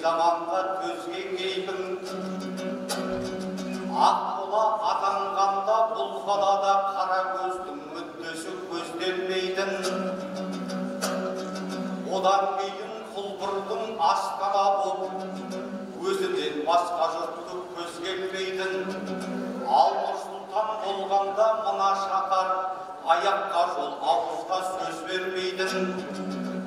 заманға төзгенгейбін. Аққұла атанғанда бұл қалада қара көздің мүддесі көзделмейтін. Одан кейін құлбырдың астана боп, өзінен басқа жұртты көз келмейтін. Ал Нұрсұлтан болғанда мына шаһар аяққа жол, ауызға сөз бермейтін.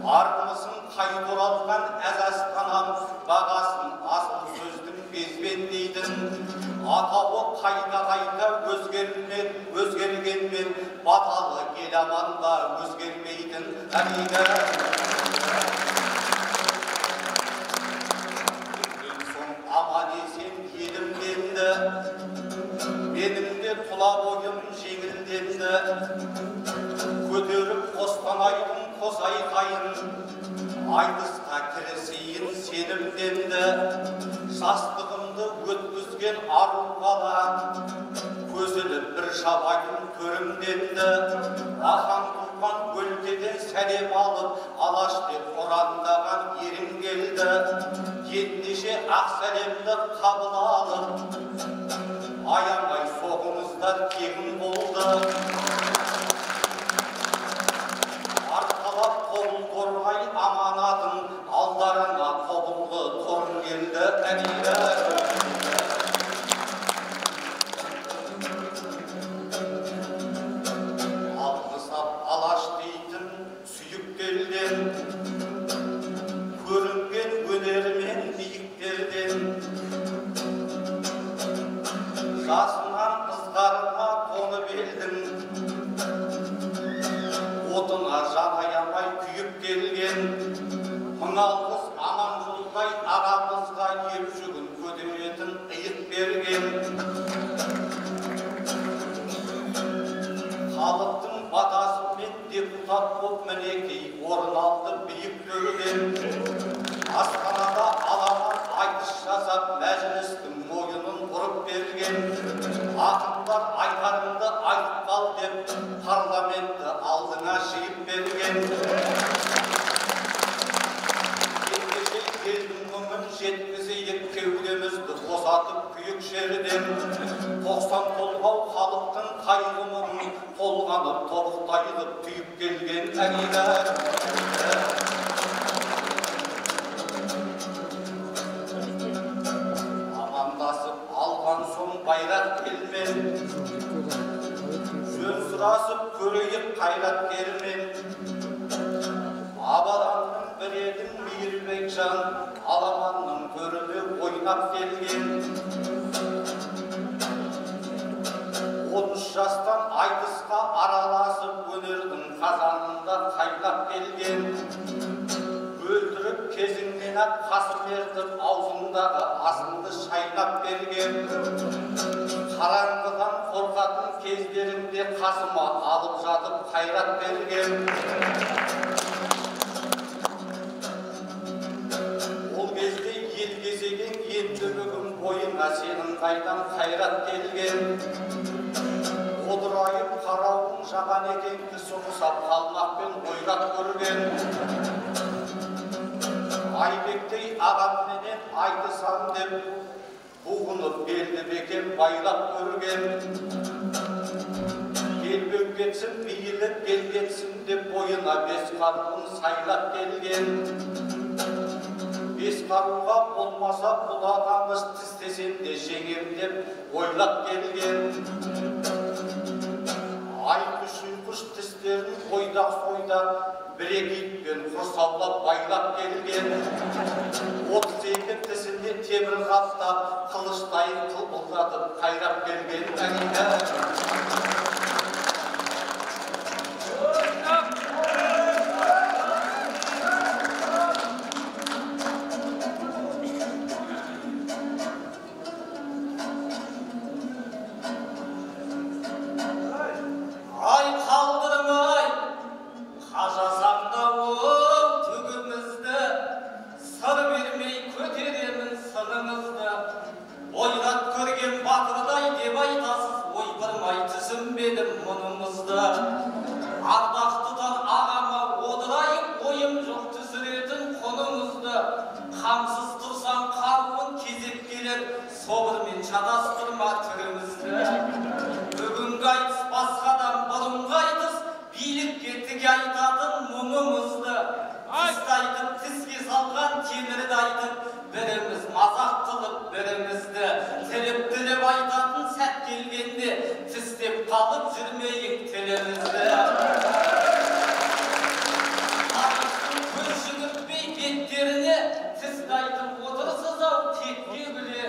Армысың қайта оралған әз астанам, бағасын асыл сөздің безбендейтін. Атауы қайта өзгергенмен, баталы ел аманда өзгермейтін. Аман есен елімденді, менің де тұла бойым жеңілденді. Көтеріп Қостанайдың қос айқайын, айтысқа кірісейін сенімденді. Жастығымды өткізген ару қала, көзіліп бір шабайын көрімденді. Ахан туған өлкеден сәлем алып, алаш деп ұрандаған ерім келді. Ендеше ақ сәлемді қабыл алып, аямай соғыңыздар кегін болды. Арқалап қолын торғай аманатын, алдарына тобылғы торын келді. Алғысап алаш дейтін сүйіп келден, көрінген өнермен биіктерден. Жасынан қыздарына қонып елдің, отына жан аямай күйіп келген. Мың алғыс Аманжолдай ағамызға ел жүгін көтеретін иық берген. Халықтың батасымен депутат боп мінекей орын алды биік төрден. Астанада аламан айтыс жасап мәжілістің мойынын ұрып берген. Ақындар айтарыңды айтып қал деп парламентті алдына жиып берген. Ендеше елдің мұңын жеткізейік, кеудемізді босатып күйік жерден. 90 толғау халықтың қайғы мұңын толғанып тобықтайылып түйіп келген. Амандасып алған соң байрақ келмен, жөн сұрасып көрейік қайраткермен. Абаданның бір едің мейірбек жан, аламанның төріне ойнап келген. 13 жастан айтысқа араласып, өнердің қазанында қайнап келген. Өлтіріп кезіңнен-ақ қасым ертіп, аузындағы асыңды шайнап берген. Қараңғыдан қорқатын кездерінде қасыма алып жатып қайрат берген. Ол кезде ел кезеген, енді бүгін бойыңа сенің қайдан қайрат келген. Одырайып қарауын жаған екен, кісі құсап қалмақпен ойрат көрген. Айбектей ағамменен айтысам деп, бұғынып белді бекен байлап көрген. Келбеу кетсін, бейіліп келгетсін деп, бойына бес қаруын сайлап келген. Бес қаруға болмаса бұл ағамыз тістесен де жеңем деп ойлап келген. Айқыш-ұйқыш тістерін ойдақ-сойдақ бірегейппен құрсаулап байлап келген. 32 тісінде темір қаптап, қылыштайын қылбылдатып қайрап келген. Ойнат көрген батырдай деп айтасыз, ойпырмай тісімбен Билікке тіге айтатын мұңымызды, тісті айтып, тіске салған темірді айтып, біріміз мазақ қылып, бірімізді тіліп айтатын сәт келгенде, тістеп қалып жүрмейік тілімізді. Арыстың көз жүгіртпей беттеріне, тісті айтып отырсыз-ау текке біле.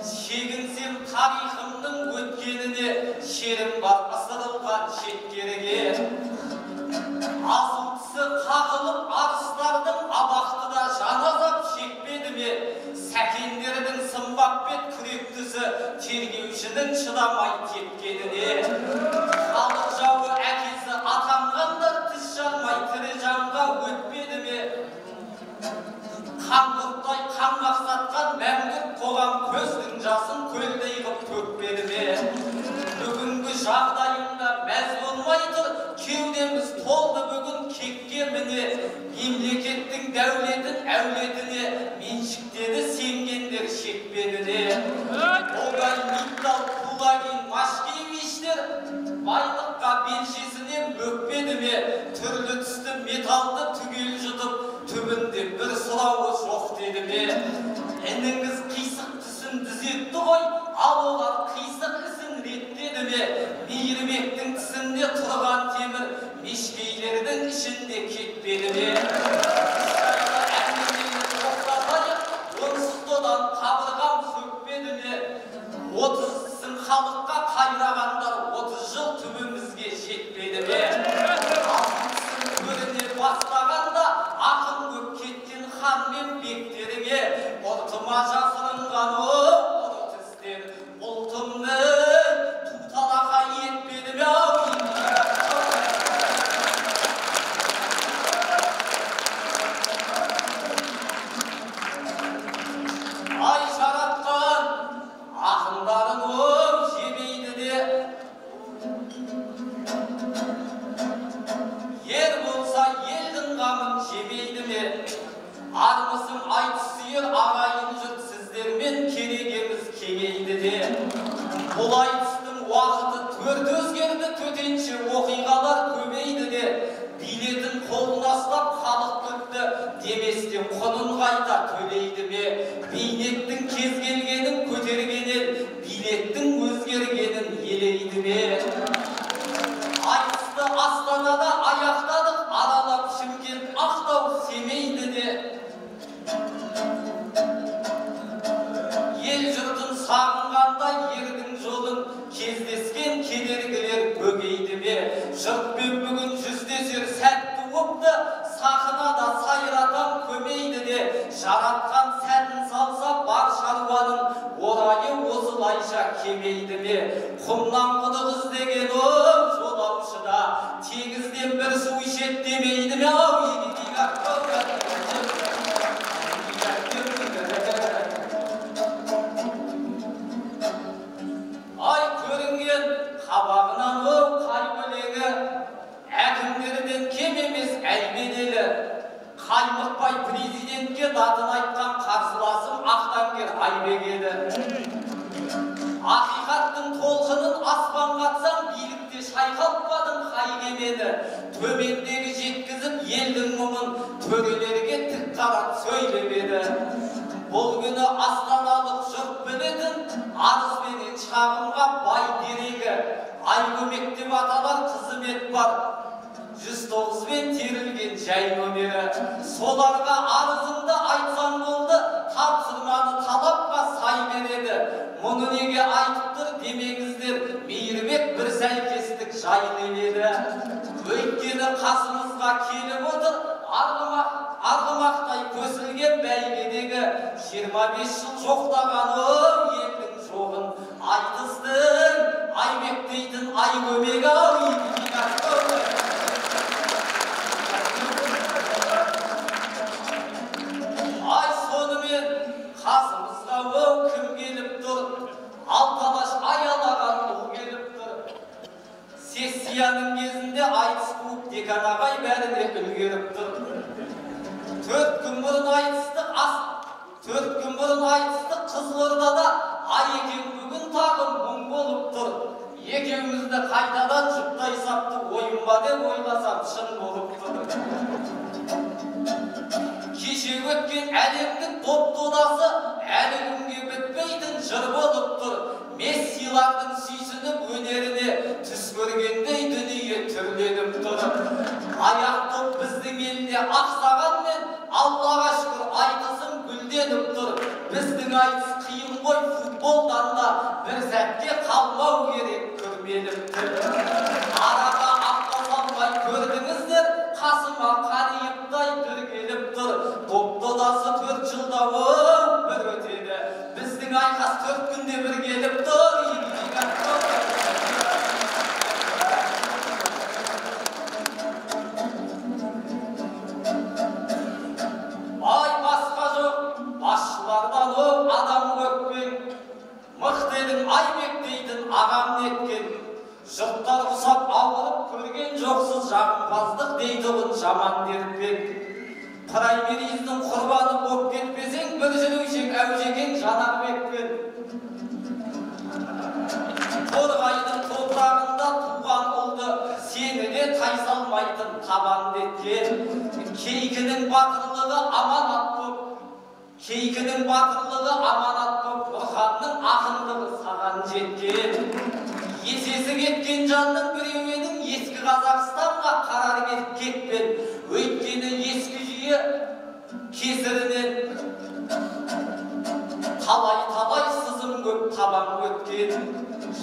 Шегінсем тарихымның өткеніне, шерім бар ысырылған шеткерге. Асылтысы қағылып арыстардың абақтыда жаназап шекпеді ме? Сәкендердің сымбақ бет күректісі тергеушінің шыдамай тепкеніне. Халық жауы әкесі атанғандар тіс жармай тірі жанға өтпеді ме? Қаңғырттай қаңғақ сатқан мәңгүрт қоғам көздің жасын көлдей қып төкпеді ме? Бүгінгі жағдайында мәз болмай тұр, кеудеміз толды бүгін кекке міне. Мемлекеттің дәулетін әулетіне меншіктеді сенгендер шекпеніне. Олай Миттал, Кулагин, Машкевичтер байлыққа белшесіне бөкпеді ме? Түрлі түсті металды түгел жұтып, түбінде бір сұрауы жоқ деді ме? Еніңіз қисық түсін дүзетті ғой, ал олар қисық ісін реттеді ме? Мейірбектің тісінде тұрған темір мешкейлердің ішінде кетпеді ме? Әңгімені тоқтатайық, онсыз додан қабырғам сөкпеді ме? 30 ісін халыққа қайрағандар 30 жыл түбімізге жетпеді ме? Асылсын көріне бастағанда ақын көп кеткен хан мен бектеріңе, ұртыма жасырынған ұры тістер ұлтымның тұталақа етпеді ме? Ай жаратқан ақындарын жебейді де, ер болса елдің қамын жебейді ме? Армысың айт сүйер ағайын жұрт сіздермен керегеміз кеңейді де. Бұл айтыстың уақыты төрт өзгерді, төтенше оқиғалар көбейді де. Билетін қолына ұстап халық төкті, деместен құнын қайта төлейді ме? Бейнеттің кез келгенін көтергенен, билеттің өзгергенін елейді ме? Айтысты Астанада аяқтадық, аралап Шымкент, Ақтау, Семейді де. Ел жұртын сағынғандай ердің жолын кездескен кедергілер бөгейді ме? Жұртпен бүгін жүздесер сәтті опты, сахынада сайратам көмейді де. Жаратқан сәтін салса бар шаруаның орайы осылайша кемейді ме? Құмнан құдық іздеген жолаушыда теңізден бір су ішет демейді ме? Ай көрінген қабағынан қай бөлегі, әкімдерден кем емес әлбеделі. Қаймықпай президентке датын айтқан қарсыласым Ақтангер Айбек еді. Ақиқаттың толқынын аспан қатсам, билікте шайқалтпадың қай кемені. Төмендегі жеткізіп елдің мұңын төрелерге тік қарап сөйлемеді. Бұл күні астаналық жұрт білетін, арызбенен шағымға бай дерегі. Айкөмек деп аталар қызмет бар, 109-мен терілген жай нөмері. Соларға арызыңды айтсам болды, тапсырманы талапқа сай береді. Мұны неге айтып тұр демеңіздер, Мейірбек бір сәйкестік жайлы еді. Өйткені қасымызға келіп отыр, арғымақтай көсілген бәйгедегі 25 жыл жоқтағаны елдің жоғын. Айтыстың Айбек дейтін Айкөмегі Ай сонымен қасымызға кім келіп тұр? Алталаш аялаған ұл келіп тұр. Сессияның кезінде айтыс қуып декан ағай бәріне үлгеріп тұр. 4 күн бұрын айтыстық Қызылордада Айекең бүгін тағы мұң болып тұр. екеумізді қайтадан жұптай сапты ойынба деп ойласам шын болып тұр. Кеше өткен әлемдік топ додасы әлі күнге бітпейтін жыр болып тұр. Мессилардың сүйсініп өнеріне түс көргендей дүние түрленіп тұр. Аяқ топ біздің елде ақсағанмен Аллаға шүкір айтысым гүлденіп тұр. Біздің айтыс қиын ғой, футболдан да бір сәтке қалмау керек көрмеліп тұр. Араға аққа салмай көрдіңіздер, қасыма қариыптай бір келіп тұр. Топ додасы 4 жылда бір өтеді, біздің айқас 4 күнде бір келіп тұр. Ай басқа жоқ, басшылардан ол адам көкпен, мықты едің айбек дейтін ағам неткен. Жұрттар ұсап ауырып көрген жоқсыз жағымпаздық дейді ұғын жаман дертпен. Праймериздің құрбаны боп кетпесең, бір жүрушек әужеген Жанарбекпен. Торғайдың топырағында туған ұлды сені де тайсалмайтын табан деткен. Кейкінің батырлығы аманат боп, Кейкінің батырлығы аманат боп, Нұрханның ақындығы саған жеткен. Есесі кеткен жанның біреуінің ескі Қазақстанға қарар кетпен. Өйткені ескі жүйе кесірінен талай сызым көп табан өткен.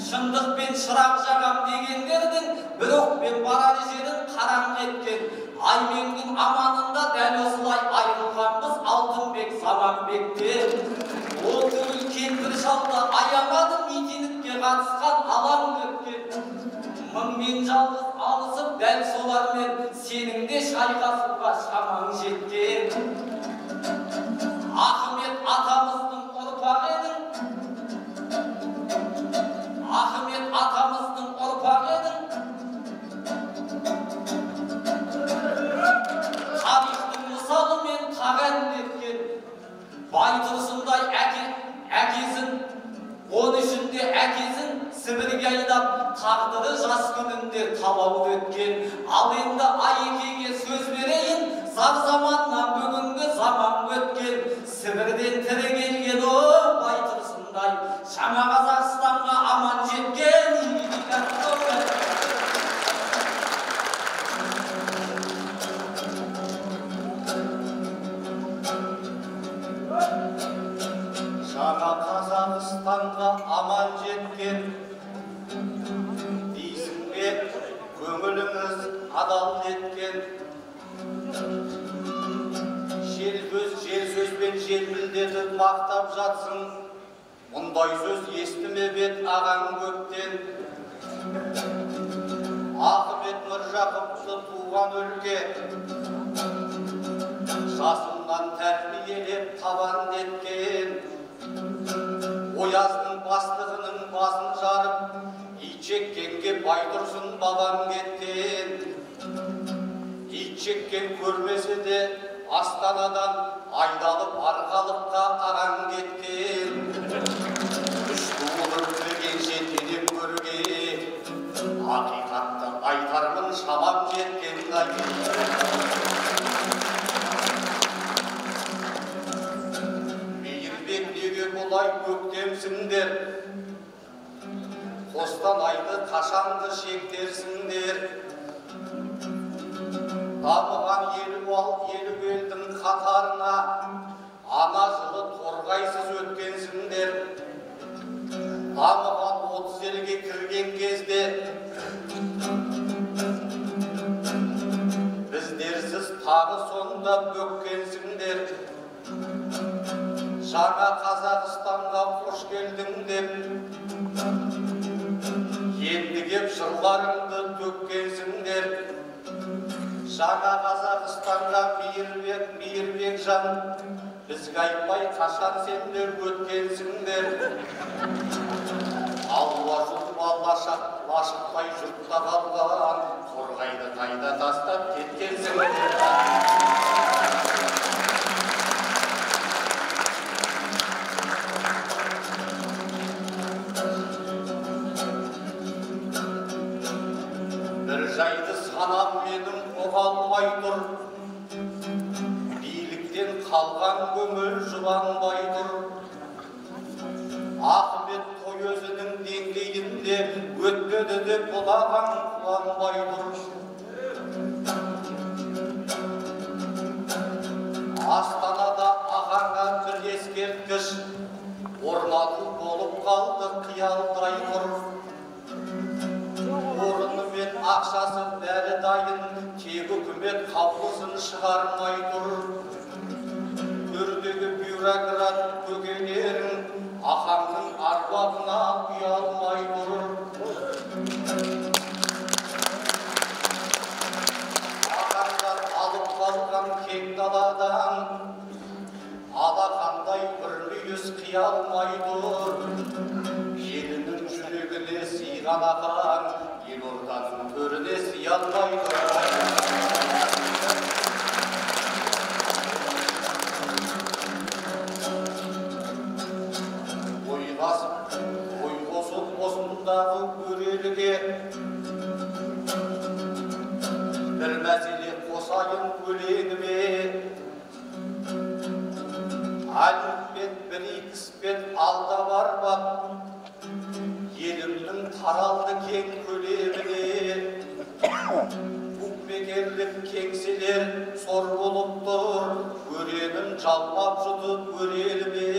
Шындықпен шырақ жағам дегендердің бір оқпен барар жерін қараң кеткен. Айменгін аманында дәл осылай айрылғанбыз Алтынбек Заманбектен. Ол түгіл кемпір шалды аямадым митингке қатысқан алаң өткен. Мыңмен жалғыз алысып дәл солармен сенің де шайқасуға шамаң жеткен. Ахмет атамыздың ұрпағы едің, Ахмет атамыздың ұрпағы едің. Тарихтың мысалымен таған еткен. Байтұрсындай әкесін, 13-інде әкесін Сібірге айдап, тағдыры жас күнінде талауды өткен. Ал енді Айекеге сөз берейін, зар заманнан бүгінгі заман өткен. Сібірден тірі келген о Байтұрсындай, жаңа Қазақстанға аман жеткен. Жаңа Қазақстанға аман жеткен дейсің бе, көңіліңіз адал еткен. Жел сөзбен желпілдетіп мақтап жатсың, мұндай сөз естімеп ед ағаң көптен. Ахмет Міржақыпты туған өлке, жасынан тәрбиелеп табан еткен. Ояздың бастығының басын жарып, итшеккенге Байтұрсын бабам кеткен. Итшеккен көрмесе де Астанадан айдалып арқалыққа ағаң кеткен. Үш туылып кіргенше тенем көрге, ақиқатты айтармын шамам жеткен қайын. Неге бұлай көктемсіңдер, Қостанайды қашанды шектерсіңдер. Дамыған елу елдің қатарына ана жылы торғайсыз өткенсіңдер. Дамыған 30 елге кірген кезде біздерсіз тағы сонда бөккенсіңдер. Жаңа Қазақстанға қош келдің деп, енді кеп жырларыңды төккенсіңдер. Жаңа Қазақстанға мейірбек жан, бізге айтпай қашан сендер өткенсіңдер. Алла жұтыма лашықпай жұртта қалған, Торғайды қайда тастап кеткенсіңдер. жайды санам менің ұға алмай тұр. Биліктен қалған көңіл жұбанбай тұр. Ахмет той өзінің деңгейінде өтпеді деп бұлаған қуанбай тұр. Астанада ағаңа бір ескерткіш орнату болып қалды қиялдай тұр. Орны мен ақшасы бәрі дайын, тек үкімет қаулысын шығармай тұр. Төрдегі бюрократ көкелерің ахаңның арбабына ұялмай тұр. Ахаңдар алып қалған кең даладан алақандай бір мүйіз қиялмай тұр. Елінің жүрегіне сыйған ахаң елорданың төріне сыйалмай тұр. Ой қосып осындағы өреліге бір мәселе қосайын өлеңіме. Алифбет бір икіспен алда бар бақ, елімнің таралды кең көлеміне. Букмекерлік кеңселер сор болып тұр, өренін жалмап жұтып өреліме.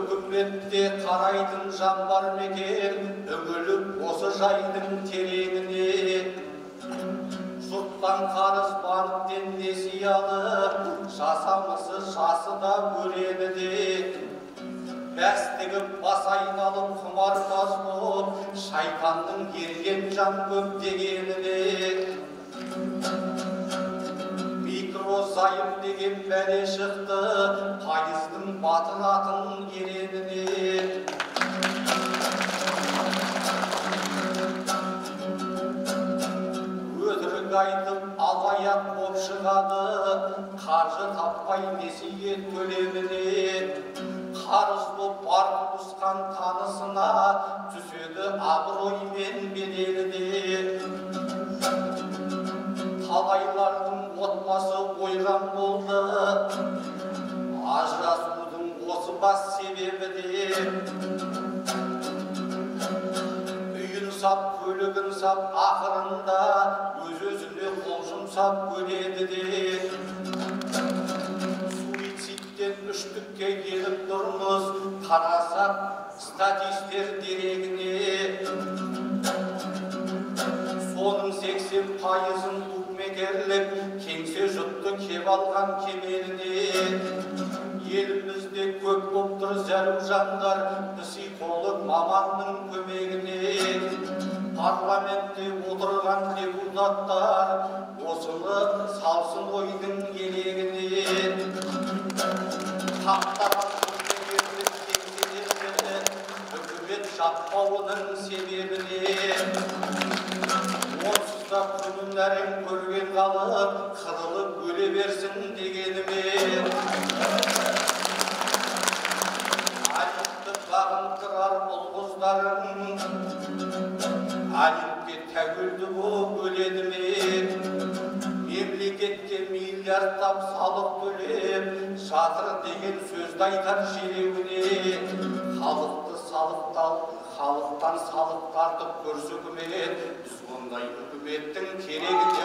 Үкіметте қарайтын жан бар мекен, үңіліп осы жайдың тереңіне. Жұрттан қарыз банктен несие алып, жасамысы жасы да өрені де. Бәстігіп бас айналып құмарбаз болып, шайтанның ерген жан көп дегеніне. Микрозайым деген бәле шықты, пайыздың батынатын ереніне. Өтірік айтып алаяқ боп шығады, қаржы таппай несие төлеміне. Қарыз боп барып ұсқан танысына түседі абыроймен беделіне. Талайлардың отбасы ойран болды, ажырасудың осы бас себебі де. Үйін сап, көлігін сап, ақырында өз-өзіне қол жұмсап өледі де. Суицидтен үштікке келіп тұрмыз, қарасақ статистер дерегіне. Соның 80%-ын букмекерлік кеңсе жұтты кеп алған кемеліне. Елімізде көп боп тұр зәру жандар, психолог маманның көмегіне. Парламентте отырған депутаттар осыны салсын ойдың елегіне. Қақтаған букмекерлік кеңселерді үкімет жаппауының себебіне. Онсызда күнін әрін көрген қалып, қырылып өле берсін дегеніме. Алифті бағындырар ұл-қыздарың, Алифке тәуелді боп өледі ме? Мемлекетке миллиардтап салық төлеп, жатыр деген сөзді айтар шереуіне. Халықтан салық тартып көрсі үкімет, біз ондай үкіметтің керегі де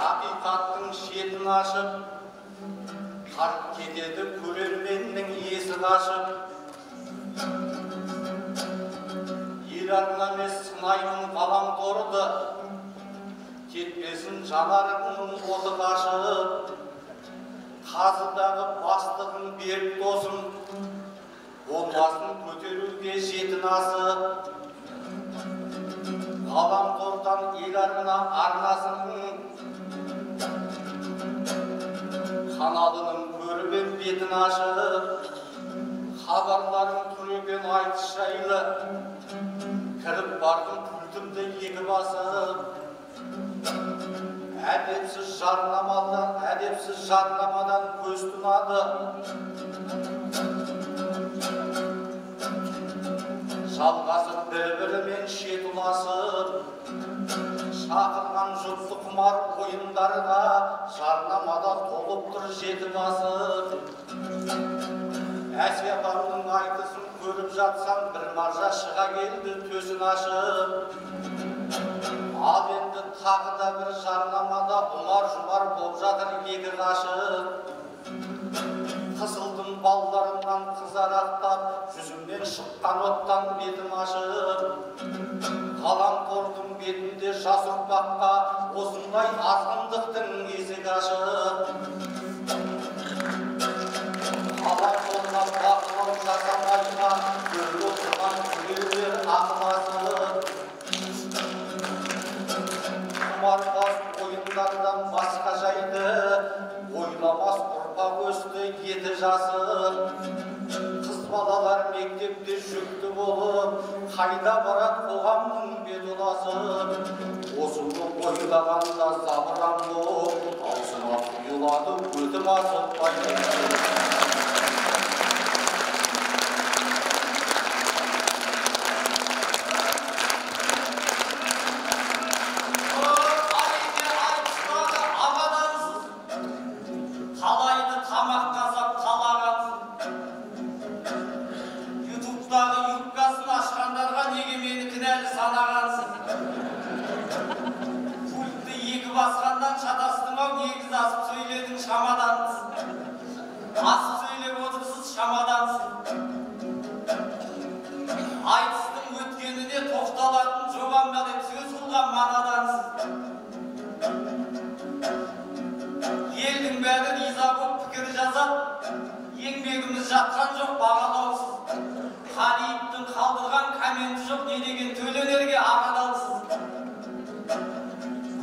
ақиқаттың шетін ашып, қарт кетеді көрерменнің есі қашып. Ел арна емес сынаймын ғаламторды, кетпесін жанарыңның оты қашып. Қазыдағы бастығын беріп досым, болмасын көтеруге жетін асып. Ғаламтордан ел арнасын каналының көріп бетін ашып, Хабарларың түреген айтыс жайлы, кіріп бардым пультімді екі басып. Әдепсіз жарнамадан көз тұнады. Жалғасып бір-бірімен шет ұласып, шақырған жұртты құмар ойындарға жарнамада толып тұр жеті басып. Әсияпаңның айтысын көріп жатсам, бір маржа шыға келді төсін ашып. Ал енді тағы да бір жарнамада ұмар-жұмар болып жатыр екі қашып. Қысылдым балдарымнан қызарақтап, жүзімнен шыққан оттан бетім ашып. Ғаламтордың бетінде жас ұрпаққа осындай азғындықтың есігі ашып. Ғаламтордан бақылау жасамайға көріп отырған біреулер ақыласып. Құмарбас ойындардан басқа жайды ойламас ұрпақ өсті еті жасып. Қыз балалар мектепте жүкті болып, қайда барат қоғамның бет ұласып. Осыны ойлағанда забырам болып, аузыма құйылады өтім асып басқандан шатастың-ау, негіз асып сөйледің шамадансыз. Асып сөйлеп отырсыз шамадансыз. Айтыстың өткеніне тоқталатын жобамға деп сөз қылған манадансыз. Елдің бәрі риза боп пікір жазады, еңбегіміз жатқан жоқ бағалаусыз. Қалиевтің қалдырған комменті жоқ, не деген төленерге ағадалсыз.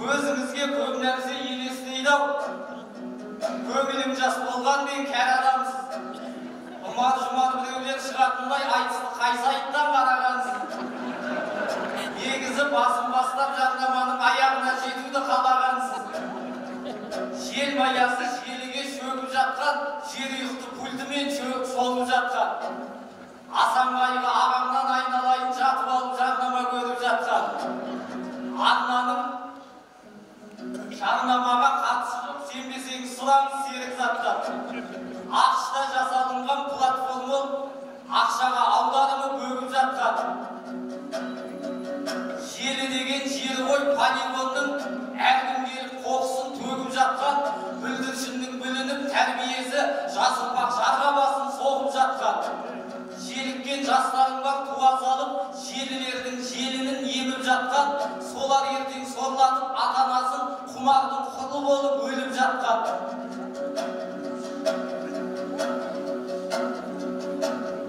Көзіңізге көп нәрсе елестейді-ау, көңілім жас болғанмен кәр адамсыз. Ұмар-жұмар біреулер шығатындай айтысты қай сайттан қарағансыз. Негізі басын бастап жарнаманың аяғына жетуді қалағансыз. Жел маясы желіге шөгіп жатқан, жер ұйықты пультімен шолып жатқан. Асанбайға ағамнан айналайын жатып алып жарнама көріп жатқан. Арнаның жарнамаға қатысы жоқ, сенбесеңіз сұраңыз серік заттан. Ақшта жасалынған платформа ақшаға аударымы бөгіп жатқан. Желі деген жері ғой, полигонның әр күн келіп қоқысын төгіп жатқан. Бүлдіршіннің бүлініп тәрбиесі жас ұрпақ жарға басын соғып жатқан. Желіккен жастарың бар туа салып, желілердің желінін еміп жатқан. Солар ертең сорлатып ата-анасын құмардың құлы болып өліп жатқан.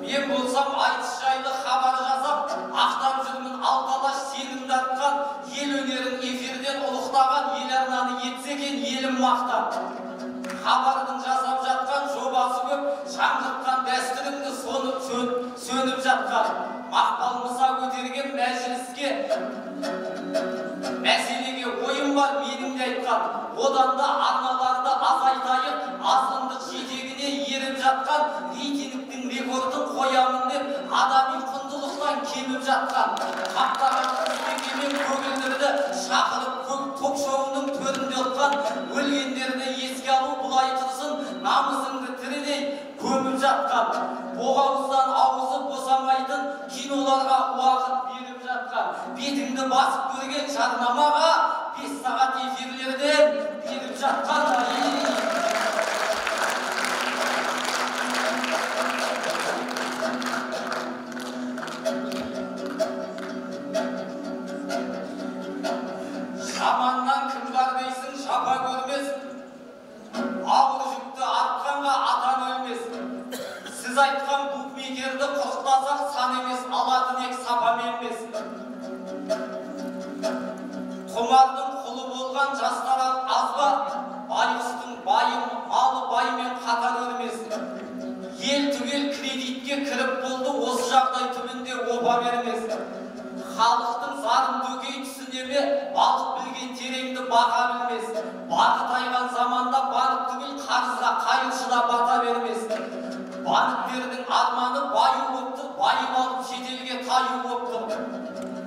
Мен болсам айтыс жайлы хабар жасап, ақтап жүрмін алталаш сенімді артқан. Ел өнерін эфирден ұлықтаған, ел арнаны етсе екен елім мақтап. Хабардың жасап жатқан жобасы көп, жаңғыртқан дәстүрімді сөніп жатқан. Мақпал Мұса көтерген мәжіліске мәселеге ойым бар менің де айтқан. Одан да арналарды азайтайық, азғындық жетегіне еріп жатқан. Рейтингтің рекордын қоямын деп адами құндылықтан кеміп жатқан. Қаптаған қызбекемен көгілдірді шақырып ток-шоуының төрінде отқан. Өлгендерді еске алу бұлай тұрсын, намысыңды тірідей көміп жатқан. Боғауыздан ауызы босамайтын киноларға уақыт беріп жатқан. Бетіңді басып көрген жарнамаға 5 сағат эфирлерден беріп жатқан. Жаманнан кім бар дейсің, жапа көрмес. Ауыр жүкті артқанға атан өлмес. Сіз айтқан букмекерді құрықтасақ сан емес, алатын ек сапам емес. Құмардың құлы болған жастар аз ба, байғұстың байым, малы баймен қатар өрмес. Ел түгел кредитке жағдай түбінде опа бермес. Халықтың зарын дөкей түсінеме, балық білген тереңді бақа білмес. Бағы тайған заманда банк түгіл қарызға қайыршы да бата бермес. Банктердің арманы баю боптыр, байып алып шетелге таю боптыр.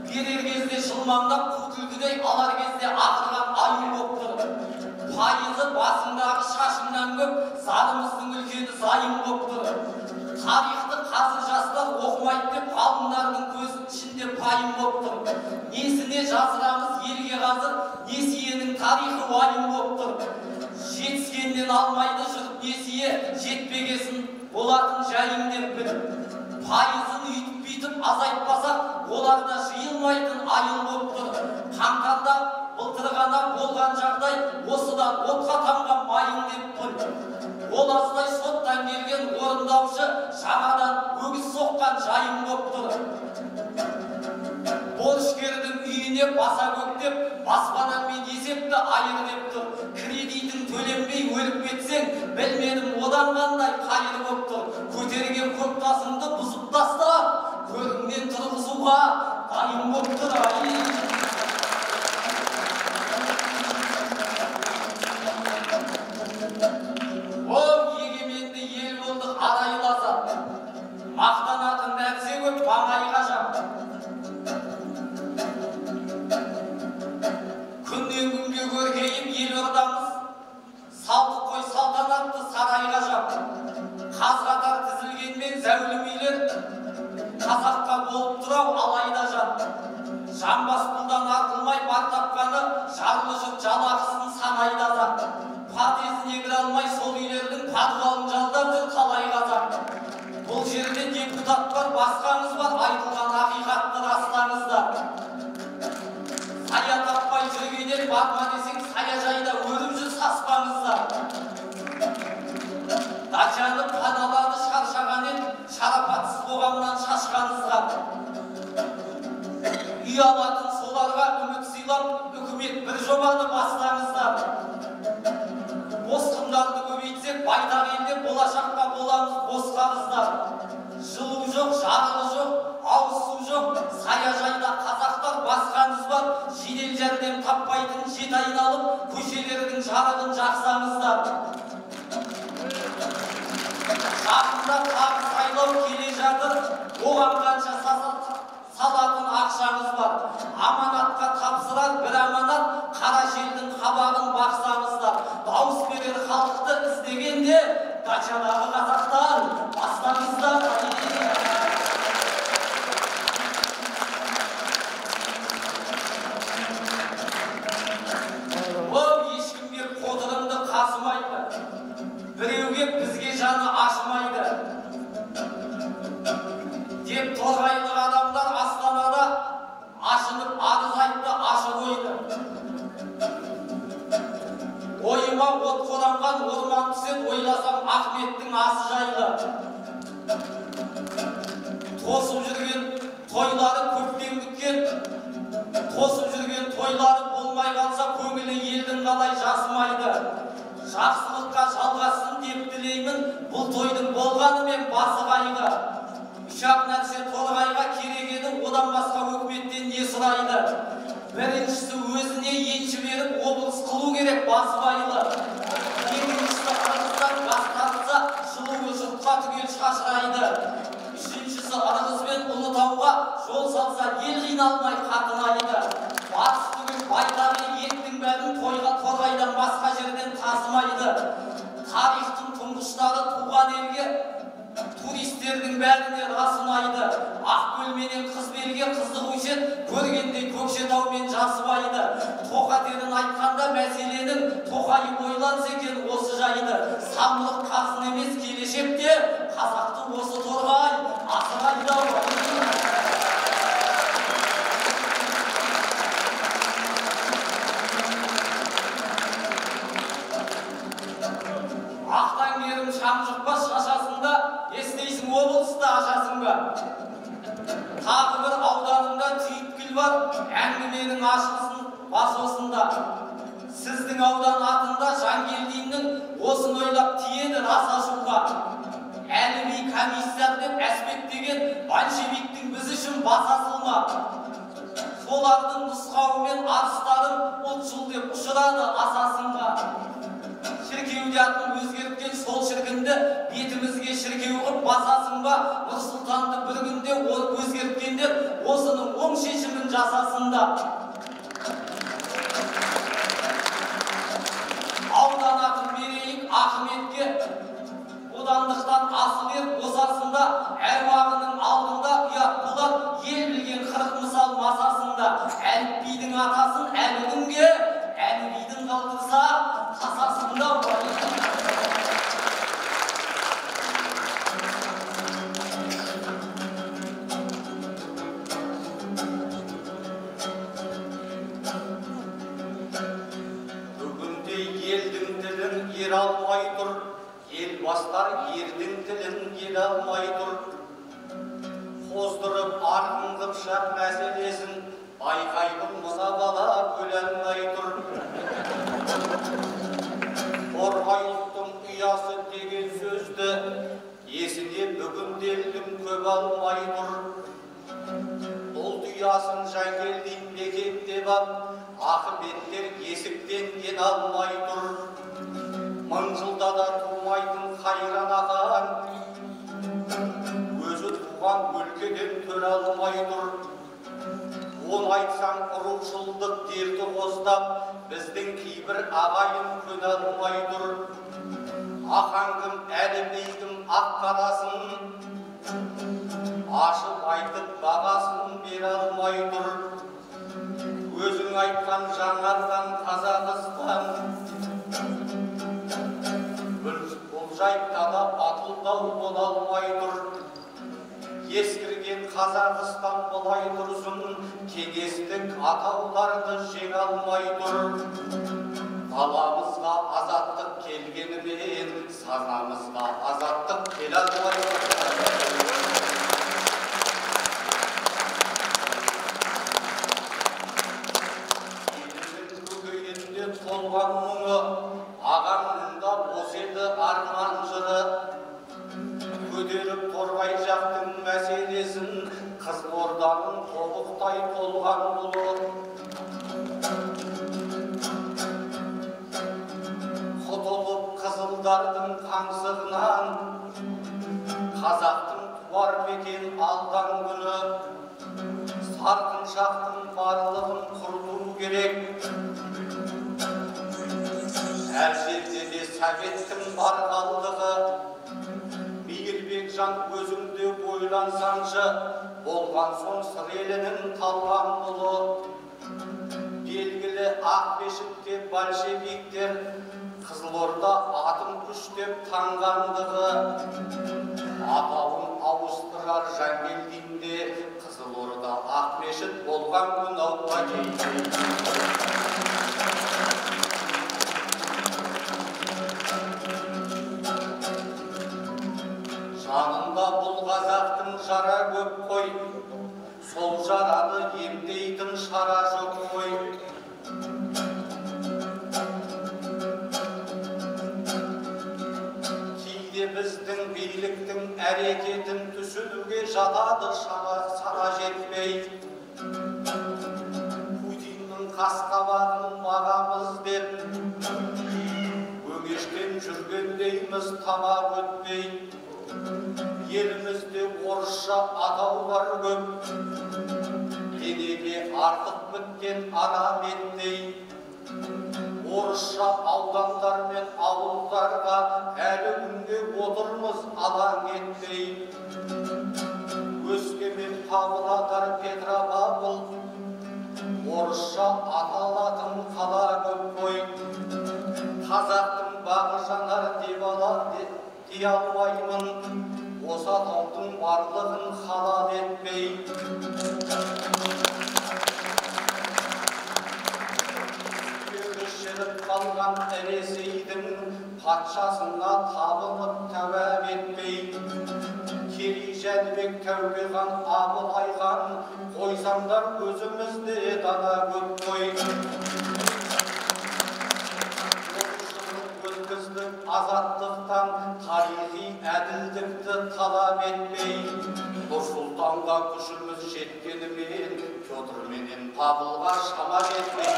Берер кезде жылмаңдап қу күлкідей, алар кезде ақырған аю боптыр. Пайызы басыңдағы шашыңнан көп, зарымыздың үлкені зайым боптыр. Тарихты қазір жастар оқымайды деп, ғалымдардың көзінің ішінде пайым боптыр. Несіне жазырамыз елге қазір, несиенің тарихы уайым боптыр. Жетіскеннен алмайды жұрт несие, жетпегесін болатын жайым деп біл. Пайызын үйтіп-бүйтіп азайтпасақ, оларда жиылмайтын айыл боптыр. Қаңтарда былтырғана болған жағдай, осыдан отқа тамған майын деп біл. Ол аздай соттан келген орындаушы, жаңадан өгіз соққан жайым боптыр. Борышкердің үйіне баса көктеп, баспанамен есепті айыр деп тұр. Кредитің төленбей өліп кетсең, білмедім одан қандай қайыр боптыр. Көтерген көк тасыңды бұзып таста, көріңнен тұрғызуға дайын боптыр. Егеменді ел болдық арайласа, мақтанатын нәрсе көп, маңайға жап. Күннен күнге көркейіп ел ордамыз, салдық қой салтанатты сарайға жап. Қаз-қатар тізілгенмен зәулім үйлер, қазаққа болып тұрау алайда жат. Жамбас пұлдан артылмай бар тапқаны, жарлы жұрт жалақысын санайда зат. Падезіне кіре алмай сол үйлердің подвалын жалдап жүр талай қазақ. Бұл жерде депутат бар, басқаңыз бар, айтылған ақиқатты растаңыздар. Сая таппай жүргенер барма десең, саяжайда өріп жүр саспаңыздар. Дачаны падалады шаршаған ел, шарапатсыз қоғамнан шашқаныздар. Үй алатын соларға үміт сыйлап, үкімет бір жобаны бастаңыздар. Босқындарды көбейтсек, байтақ елде болашаққа боламыз бос қарыздар. Жылу жоқ, жарығы жоқ, ауыз су жоқ, саяжайда қазақтар басқаңыз бар. Жедел жәрдем таппайтын жет айналып, көшелердің жарығын жақсаңыздар. Жақында тағы сайлау келе жатыр, оған қанша салатын ақшаңыз бар. Аманатқа тапсырар бір аманат, қара желдің қабағын бақсаңыздар. Дауыс берер халықты іздегенде, дачадағы қазақтан бастаңыздар. Ешкімге қодырымды қасымайды, біреуге бізге жаны ашымайды деп торғайлық адамдар Астанада ашынып арыз айтты, ашы қойды. Ойыма от қоранған орман түсет, ойласам Ахметтің асы жайлы. Тосып жүрген тойлары көптен күткен, тосып жүрген тойлары болмай қалса, көңілі елдің қалай жасымайды. Жақсылыққа жалғасын деп тілеймін, бұл тойдың болғанымен басы қайғы. Үш-ақ нәрсе торғайға керек еді, одан басқа өкіметтен не сұрайды? Біріншісі өзіне енші беріп, облыс қылу керек басыбайлы. Екіншісі ырғыздан газ тартса, жылуы жұртқа түгел шашырайды. Үшіншісі ырғыз бен Ұлытауға жол салса, ел қиналмай қатынайды. Батыс түгіл байтағы еттің бәрін тойға торғайдан басқа жерден тасымайды. Тарихтың тұңғыштары туған елге туристердің бәріне расынайды. Ақкөл менен Қызбелге қызық өшет, көргендей Көкшетаумен жасыбайды. Тоқатерін айтқанда мәселенің Тоқайы ойланса екен осы жайды. Самлық қасын емес келешекте, қазақты осы торғай асырайды. Ақтан керім шаң жұқпас шашасында, естейсің облыста ашасың ба? Тағы бір ауданында түйіткіл бар, әңгіменің ашылсын бас осында. Сіздің аудан атында Жангелдиннің осын ойлап тиеді рас ашуға. Әліби комиссар деп әспеттеген большевиктің біз үшін басасылма. Солардың нұсқауымен арыстарым ұлтшыл деп ұшырады асасынға. Шіркеуде атын өзгерткен сол шіркінді бетімізге шіркеу қып басасың ба? Нұрсұлтанды бір күнде өзгерткендер осының оң шешімін жасасында. Аудан атын берейік Ахметке, бодандықтан асылер босасында, әруағының алдында ұят болар ел білген қырық мысал масасында. Әліпбидің атасын әлі күнге, әлібидің қалдырса тасасында бүгінде елдің тілін ер алмай тұр, ел бастар ердің тілін ел алмай тұр. Қоздырып арғын қыпшақ мәселесін байқайтын мына бала көре алмай тұр. Торғай ұлттың ұясы деген сөзді есіне бүгінде елдің көп алмай тұр. Ұлт ұясын Жангелдин бекеттеп ап, Ахметтер есіктен ен алмай тұр. Мың жылда да тумайтын Қайран ағаң өзі туған өлкеден төр алмай тұр. Он айтсаң ұрушылдық дерті қостап, біздің кейбір ағайын көне алмай тұр. Ахаңдың әлібейдің ақ қарасын ашып айтып бағасын бере алмай тұр. Өзің айтқан жаңарған Қазақстан бұл жайтта да батылдау бола алмай тұр. Ескірген Қазақстан былай тұрсын, кеңестік атауларды жеңе алмай тұр. Даламызға азаттық келгенімен, санамызға азаттық келе алмай тұр. Елінің көкейінде толған мұңы, ағамында бос еді арман жыры. Көтеріп Торғай жақтың мәселесін, Қызылорданың тобықтай толған бұлы. Құтылып қызылдардың қаңсығынан, қазақтың туар мекен алдан күні. Сарқыншақтың барлығын құрту керек. Әр жерде де советтің бар қалдығы. Мейірбек жан өзіңде ойлансаңшы, болған соң сыр елінің талған бұлы. Белгілі Ақмешітте большевиктер Қызылорда атын күштеп таңғандығы. Атауын ауыстырар Жангелдинде Қызылорда Ақмешіт болған күн ауға кейде. Жанында бұл қазақтың жара көп қой, сол жараны емдейтін шара жоқ қой. Кейде біздің биліктің әрекетін түсінуге жатады сана жетпей. Путиннің қасқабағын бағамыз деп, өңештен жүргендейміз тамақ өтпей. Елімізде орысша атаулар көп, денеге артық біткен арам еттей. Орысша аудандар мен ауылдарға әлі күнге отырмыз алаң етпей. Өскемен, Павлодар, Петропавл, орысша аталатын қала көп қой. Қазақтың бағы жанар дей алмаймын, осы атаудың барлығын халал етпей. Шіріп қалған Ресейдің патшасына табынып тәуәп етпей. Керей Жәнібек Тәуке хан, Абылай хан, қойсаңдар өзімізде дана көп қой. күншілдік азаттықтан тарихи әділдікті талап етмей, Нұрсұлтанға күшіміз жеткенімен, Петр менен Павлға шама жетмей.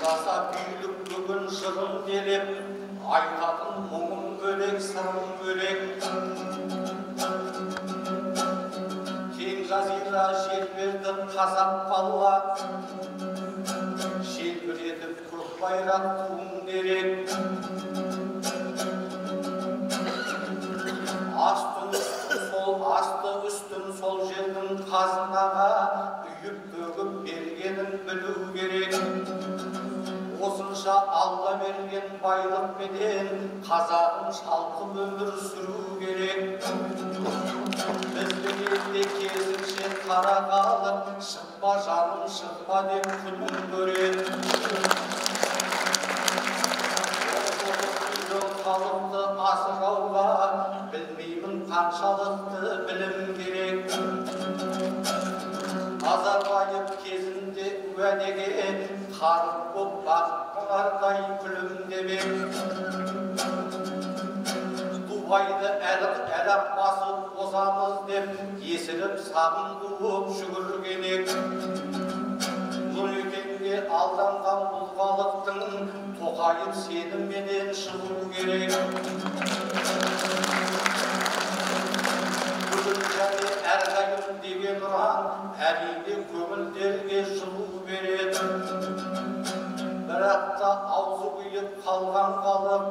Жаса күйлік бүгін жырын делеп, айтатын мұңым бөлек, сырым бөлек. Кең жазира жер берді қазақ балла, желбіретіп көк байрақ туын керек. Асты үстін сол жердің қазынаға үйіп бөгіп бергенін білу керек. Осынша Алла берген байлықпенен қазағын шалқып өмір сүру керек. Біздің елде кезінше қара қалып, шықпа жаным шықпа деп күнін көреді. Халықты асырауға білмеймін қаншалықты білім керек. Назарбаев кезінде уәдеге қарып боп баққанардай күлімдемек. Дубайды әліп басып озамыз деп есіріп сағын туып жүгіргенек. Нұрекеңге алданған бұл халықтың Тоқайып сенімменен шығу керек. Бүгін және әрқайым деген ұран әрине көңілдерге жылу береді. Бірақ та аузы күйіп қалған халық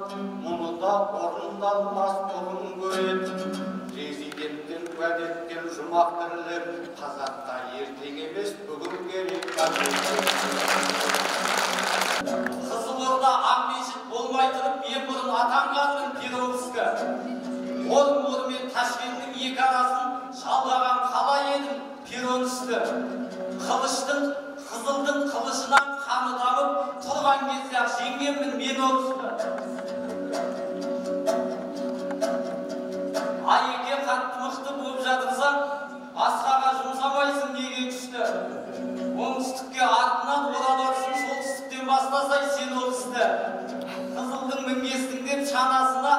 мұны да орындалмас бұрын көреді. Президенттер уәде еткен жұмақ тірілер қазақта ертең емес бүгін керек. Қызылорда Ақмешіт болмай тұрып, мен бұрын атанғанмын Перовскі. Орынбор мен Ташкенттің екі арасын жалғаған қалай едім Перовскі. Қылыштың, қызылдың қылышынан қаны дамып тұрған кезде-ақ жеңгенмін мен Орысты. Айеке қатты мықты болып жатырсаң, басқаға жұмсамайсың неге күшті. Оңтүстікке артынан ораларсың, солтүстіктен бастасай сен Орысты. Қызылдың мінгестің деп шанасына,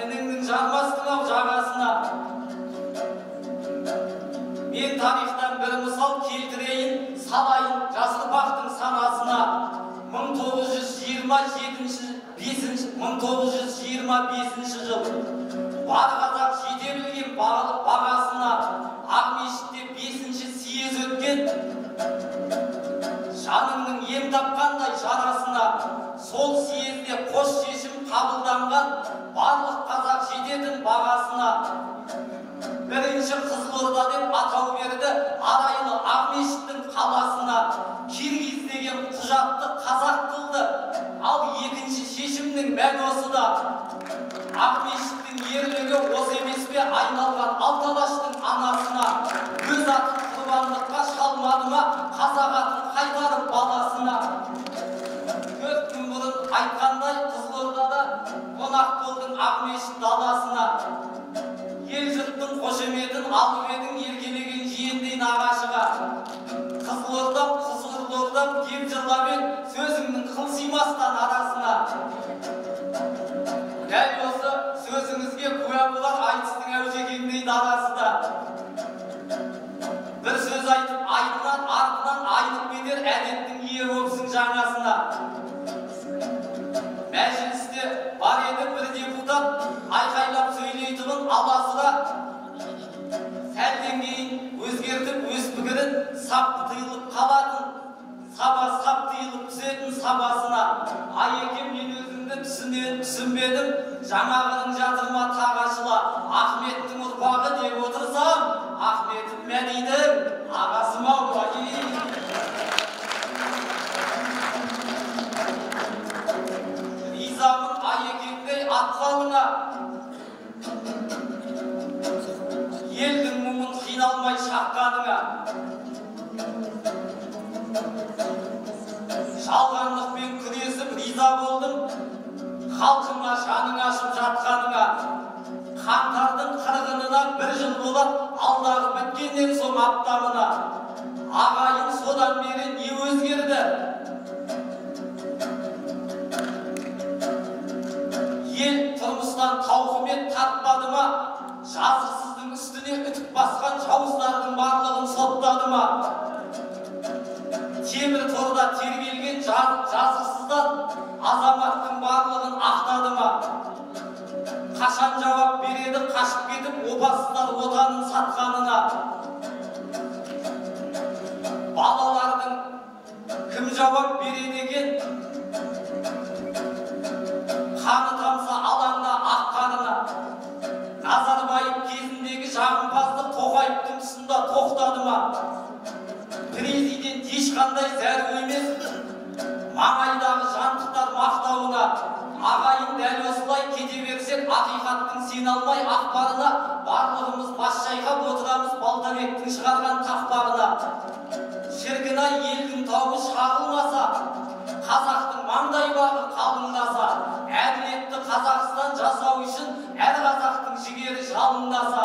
ініңнің жармастың-ау жағасына. Мен тарихтан бір мысал келтірейін, салайын жас ұрпақтың санасына. 1925 жыл. Бар қазақ жете білген бағасына. Ақмешітте 5-ші съез өткен. Жаныңның ем тапқандай жарасына. Сол съезде қос шешім қабылданған, барлық қазақ жететін бағасына. Бірінші Қызылорда деп атау берді арайлы Ақмешіттің қаласына. Киргиз деген құжатты қазақ қылды, ал екінші шешімнің мәні осыда. Ақмешіттің ерлігі осы емес пе айналған Алталаштың анасына. Өз атын құрбандыққа шалмады ма, қазақ атын қайтарып баласына. 4 күн бұрын айтқандай Қызылордада қонақ болдың Ақмешіт даласына. Ел жұрттың қошеметін алып едің еркелеген жиендей нағашыға. Қызылордам кеп жырламен сөзіңнің қыл сыймастан арасына. Дәл осы сөзіңізге куә болар айтыстың әужекеңдей даласында. Бір сөз айтып айтынан артынан айнып кетер әдеттің ие болсын жаңасына. Мәжілісте бар еді бір депутат айқайлап сөйлейтінін аласыра. Сәлден кейін өзгертіп өз пікірін сап тыйылып қалатын, сап тыйылып түсетін сабасына. Айекем мен өзімді түсінбедім, жаңағының жатырма тағашыла. Ахметтің ұрпағы деп отырсам, Ахметім Мәдидің ағасым ауғайын. Ризамын Айекеңдей атқалына. Елдің мұңын қиналмай шаққаныңа. Жалғандықпен күресіп риза болдым, халқыңа жаның ашып жатқаныңа. Қаңтардың қырғынына 1 жыл болар алдағы біткеннен соң аптамына ағайын содан бері не өзгерді? Ел тұрмыстан тауқымет тартпады ма? Жазықсыздың үстіне үтік басқан жауыздардың барлығын соттады ма? Темір торда тергелген жазықсыздан азаматтың барлығын ақтады ма? Қашан жауап береді қашып кетіп опасыздар отанын сатқанына? Балалардың кім жауап береді екен? Қаны тамса алаңда аққанына? Назарбаев кезіндегі жағымпаздық Тоқаевтың тұсында тоқтады ма? Президент ешқандай зәру емес маңайдағы жантықтар мақтауына. Ағайын дәл осылай кете берсек, ақиқаттың сене алмай ақпарына барлығымыз бас шайқап отырамыз Балтабектің шығарған қақпағына. Шіркін-ай, елдің тауы шағылмаса, қазақтың маңдай бағы қалыңдаса, әділетті Қазақстан жасау үшін әр қазақтың жігері жалындаса,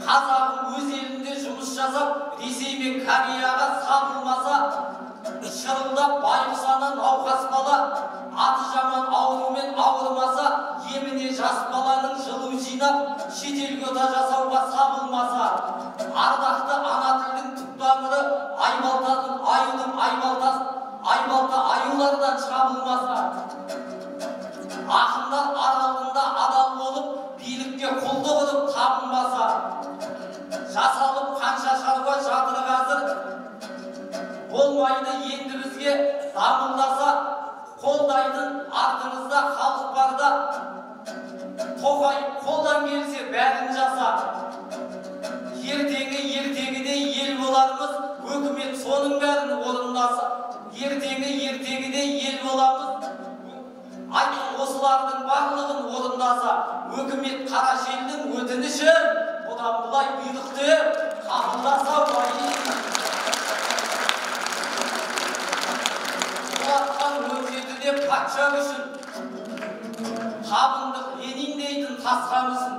қазағым өз елінде жұмыс жасап, Ресей мен Кореяға сабылмаса, шырылдап байғұсана науқас бала, аты жаман аурумен ауырмаса, еміне жас баланың жылу жинап, шетелге ота жасауға сабылмаса, ардақты ана тілдің түп тамыры айбалтаның аюдың айбалта аюлардан шабылмаса, ақындар аралығында адал болып, билікке құлдық ұрып табынбаса, жасалып қанша шаруа жатыр қазір, болмайды енді бізге дамылдаса, қолдайтын артыңызда халық барда, Тоқаев қолдан келсе бәрін жаса. Ертеңгіде ел болармыз, өкімет соның бәрін орындаса. Ертеңгіде ел боламыз, айтын осылардың барлығын орындаса. Өкімет қара желдің өтінішін, одан бұлай бұйрық деп қабылдаса патша үшін табындық Ленин дейтін тасқамысын.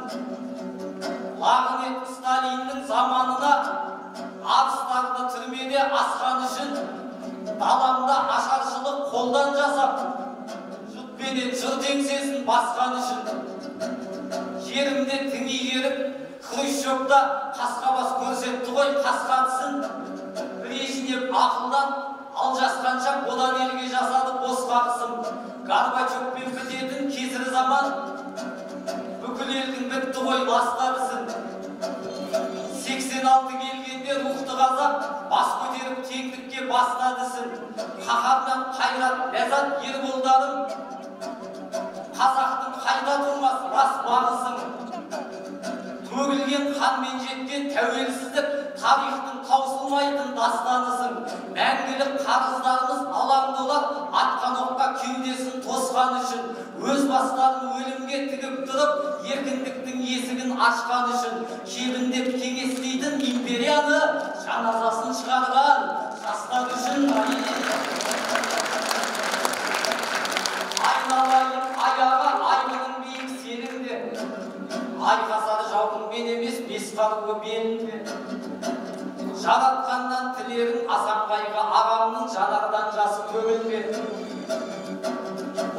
Лағынет Сталиннің заманына арыстарды түрмеде асқан үшін даламда ашаршылық қолдан жасап, жұртпенен жұрт еңсесін басқан үшін. Жерімде тіңи керіп, Хрущевта қасқабас көрсетті ғой қасқатысын. Брежнев ақылдан ал жасқанша одан елге жасады бос қағысым. Горбачевпен бітетін кесір заман, бүкіл елдің бітті ғой ластарысын. 86 келгенде рухты қазақ бас көтеріп теңдікке бастадысын. Қаһардан қайрат ләззат ерболдарым, қазақтың қайта тұрмас рас бағысың. Төгілген қанмен жеткен тәуелсіздік тарихтың таусылмайтын дастанысың. Мәңгілік қарыздарымыз алаңдолар атқан оққа кеудесін тосқан үшін. Өз бастарын өлімге тігіп тұрып, еркіндіктің есігін ашқан үшін. Кебіндеп кеңестейтін империяны жаназасын шығарған жастар үшін. Айналайын аяға айының биік сенімде, айқасар жауыңмен емес бес қаруы белінде. Жаратқаннан тілерін Асанқайға ағамның жанардан жасы төгілме.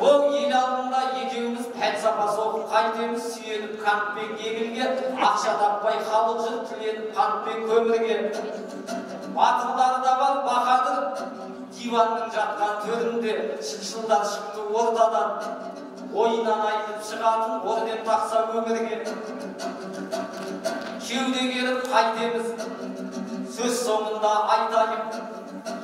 Ол ел алдында екеуміз пәлсапа соғып қайтеміз, сүйеніп қантпен егілге, ақша таппай халық жүр тіленіп қантпен көмірге. Батырлары да бар бақадыр, диванның жатқан төрінде, шықшылдар шықты ортадан, ойынан айтып шығатын орден тақса өмірге. Кеуде керіп қайтеміз, сөз соңында айтайық,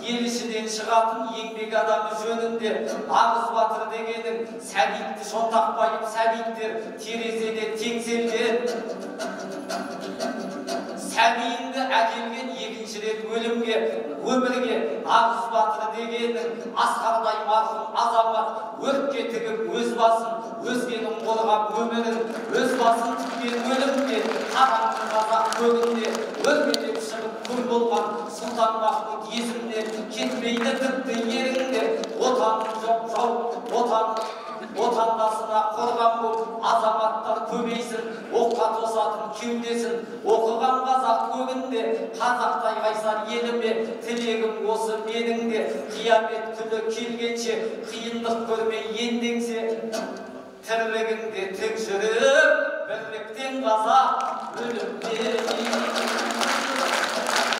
ел ішінен шығатын еңбек адамы жөнінде. Нағыз батыр дегенің Сәбитті шонтақпайып, сәбиттер терезеде теңселген. Сәбиінді әкелген екінші рет өлімге, өмірге. Нағыз батыр дегенің Асқардай марқұм азамат өртке тігіп өз басын, өзгенің қорғап өмірін, өз басын тіккен өлімге. Қараңғы қазақ көгінде өлмелеп шығып күн болған Сұлтан Махмұт есімнен кетпейді тіпті еріңде. Отаның жоқ жау, отандасына қорған бұл азаматтар көбейсін, оққа тосатын кеудесін, оқыған қазақ көгінде, қазақтай қайсар еліме, тілегім осы менің де, қиямет күні келгенше, қиындық көрмей ендеңсе, тірлігіңде тік жүріп, бірліктен қазақ өлімде.